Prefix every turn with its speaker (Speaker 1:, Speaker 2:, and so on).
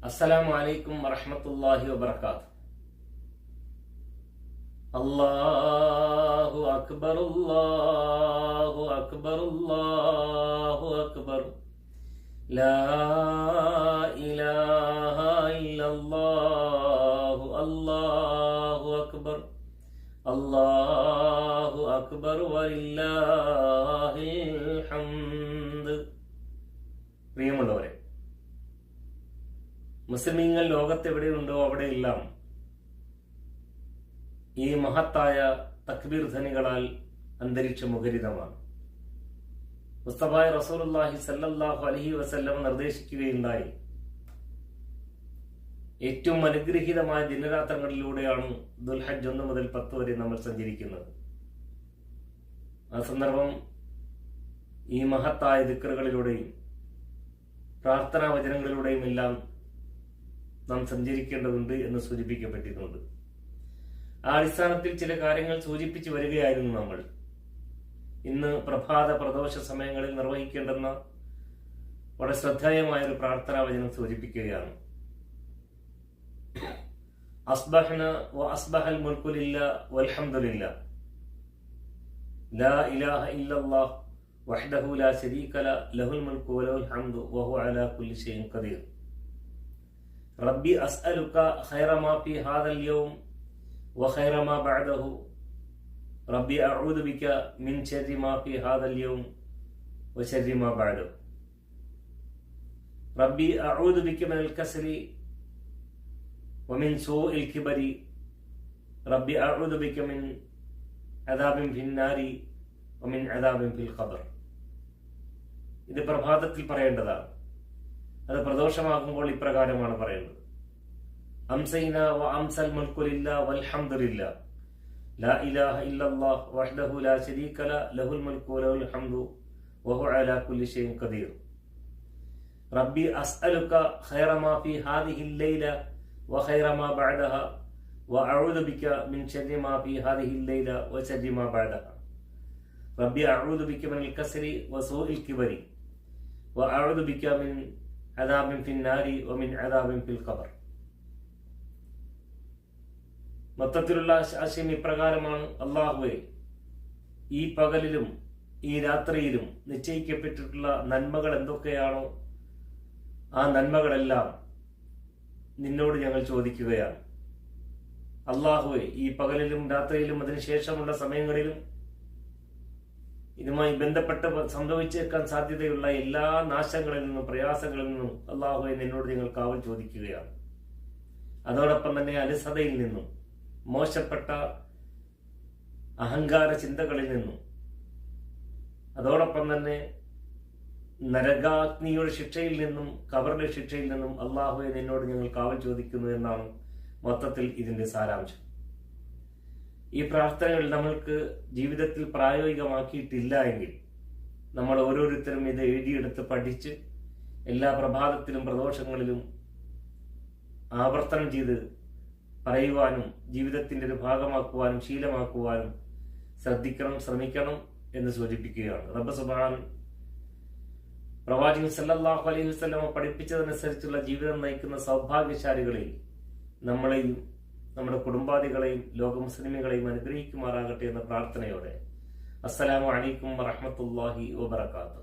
Speaker 1: അസ്സലാമു അലൈക്കും വറഹ്മത്തുള്ളാഹി വബറകാതുഹു. അല്ലാഹു അക്ബർ അല്ലാഹു അക്ബർ അല്ലാഹു അക്ബർ ലാ ഇലാഹ ഇല്ലല്ലാഹു അല്ലാഹു അക്ബർ അല്ലാഹു അക്ബർ വലില്ലാഹിൽ ഹംദ്. പ്രിയമുള്ളവരെ, മുസ്ലിമീങ്ങൾ ലോകത്തെവിടെയുണ്ടോ അവിടെയെല്ലാം ഈ മഹത്തായ തക്ബീർ ധ്വനികളാൽ അന്തരീക്ഷം മുഖരിതമാണ്. മുസ്തഫ റസൂലുള്ളാഹി സല്ലല്ലാഹു അലൈഹി വസല്ലം നിർദ്ദേശിക്കുകയുണ്ടായി, ഏറ്റവും അനുഗ്രഹീതമായ ദിനരാത്രങ്ങളിലൂടെയാണ് ദുൽഹജ്ജ് 1 മുതൽ 10 വരെ നമ്മൾ സഞ്ചരിക്കുന്നത്. ആ സന്ദർഭം ഈ മഹത്തായ ദിക്റുകളിലൂടെയും പ്രാർത്ഥനാ വചനങ്ങളിലൂടെയും എല്ലാം നാം സഞ്ചരിക്കേണ്ടതുണ്ട് എന്ന് സൂചിപ്പിക്കപ്പെട്ടിട്ടുണ്ട്. ആ അടിസ്ഥാനത്തിൽ ചില കാര്യങ്ങൾ സൂചിപ്പിച്ചു വരികയായിരുന്നു നമ്മൾ. ഇന്ന് പ്രഭാത പ്രദോഷ സമയങ്ങളിൽ നിർവഹിക്കേണ്ടുന്ന വളരെ ശ്രദ്ധേയമായ ഒരു പ്രാർത്ഥനാ വചനം സൂചിപ്പിക്കുകയാണ്. അസ്ബഹ്ന വ അസ്ബഹൽ മുൽക്കു ലില്ലാഹി വൽഹംദുലില്ലാഹ് ലാ ഇലാഹ ഇല്ലല്ലാഹ് വഹ്ദഹു ലാ ശരീക ലഹുൽ മുൽക്കു വലഹുൽ ഹംദു വഹുവ അലാ കുല്ലി ഷൈഇൻ ഖദീർ. റബ്ബി അസ്അലുക ഖൈറ മാ ഫീ ഹാദൽ യൗം വഖൈറ മാ ബഅദഹു റബ്ബി അഊദു ബിക മിൻ ശർരി മാ ഫീ ഹാദൽ യൗം വശർരി മാ ബഅദഹു റബ്ബി അഊദു ബിക മിനൽ കസ്രി വമിൻ സൂഇൽ കിബരി റബ്ബി അഊദു ബിക മിൻ അദാബിൻ ഫിന്നാരി വമിൻ അദാബിൻ ഫിൽ ഖബർ. ഇത് പ്രഭാതത്തിൽ പറയേണ്ടതാണ്. അത് പ്രദോഷമാകുമ്പോൾ ഇപ്രകാരമാണ് പറയുന്നത്: അംസൈന വ അംസൽ മുൽക്കു ലില്ലാഹി വൽഹംദുലില്ലാഹ് ലാ ഇലാഹ ഇല്ലല്ലാഹ് വഹ്ദഹു ലാ ശരീക ലഹുൽ മുൽക്കു വലഹുൽ ഹംദു വഹുവ അലാ കുല്ലി ഷൈഇൻ ഖദീർ. റബ്ബി അസ്അലുക ഖൈറ മാ ഫീ ഹാദിഹിൽ ലൈല വഖൈറ മാ ബഅദഹ വഅഊദു ബിക മിൻ ശർരി മാ ഫീ ഹാദിഹിൽ ലൈല വശർരി മാ ബഅദഹ റബ്ബി അഊദു ബിക മിനൽ കസ്രി വസൂഇൽ കിബരി വഅഊദു ബിക മിൻ അദാബിൻ ഫിന്നാരി വമിൻ അദാബിൻ ഫിൽ ഖബർ. മൊത്തത്തിലുള്ള ആശയം ഇപ്രകാരമാണ്: അല്ലാഹുവേ, ഈ പകലിലും ഈ രാത്രിയിലും നിശ്ചയിക്കപ്പെട്ടിട്ടുള്ള നന്മകൾ എന്തൊക്കെയാണോ ആ നന്മകളെല്ലാം നിന്നോട് ഞങ്ങൾ ചോദിക്കുകയാണ്. അല്ലാഹുവേ, ഈ പകലിലും രാത്രിയിലും അതിനുശേഷമുള്ള സമയങ്ങളിലും ഇതുമായി ബന്ധപ്പെട്ട് സംഭവിച്ചേക്കാൻ സാധ്യതയുള്ള എല്ലാ നാശങ്ങളിൽ നിന്നും പ്രയാസങ്ങളിൽ നിന്നും അല്ലാഹുവേ നിന്നോട് ഞങ്ങൾ കാവൽ ചോദിക്കുകയാണ്. അതോടൊപ്പം തന്നെ അലസതയിൽ നിന്നും മോശപ്പെട്ട അഹങ്കാര ചിന്തകളിൽ നിന്നും അതോടൊപ്പം തന്നെ നരകാഗ്നിയുടെ ശിക്ഷയിൽ നിന്നും ഖബറിന്റെ ശിക്ഷയിൽ നിന്നും അല്ലാഹുവേ നിന്നോട് ഞങ്ങൾ കാവൽ ചോദിക്കുന്നു എന്നാണ് മൊത്തത്തിൽ ഇതിന്റെ സാരാംശം. ഈ പ്രാർത്ഥനകൾ നമ്മൾക്ക് ജീവിതത്തിൽ പ്രായോഗികമാക്കിയിട്ടില്ല എങ്കിൽ നമ്മൾ ഓരോരുത്തരും ഇത് എഴുതിയെടുത്ത് പഠിച്ച് എല്ലാ പ്രഭാതത്തിലും പ്രദോഷങ്ങളിലും ആവർത്തനം ചെയ്ത് പറയുവാനും ജീവിതത്തിന്റെ ഒരു ഭാഗമാക്കുവാനും ശീലമാക്കുവാനും ശ്രമിക്കണം എന്ന് സൂചിപ്പിക്കുകയാണ്. റബ്ബ് സുബ്ഹാൻ പ്രവാചകൻ സല്ലല്ലാഹു അലൈഹി വസല്ലം പഠിപ്പിച്ചതനുസരിച്ചുള്ള ജീവിതം നയിക്കുന്ന സൗഭാഗ്യശാലികളിൽ നമ്മളെയും നമ്മുടെ കുടുംബാദികളെയും ലോക മുസ്ലിമുകളെയും അനുഗ്രഹിക്കുമാറാകട്ടെ എന്ന പ്രാർത്ഥനയോടെ അസ്സലാമു അലൈക്കും വറഹ്മത്തുള്ളാഹി വബറകാതുഹു.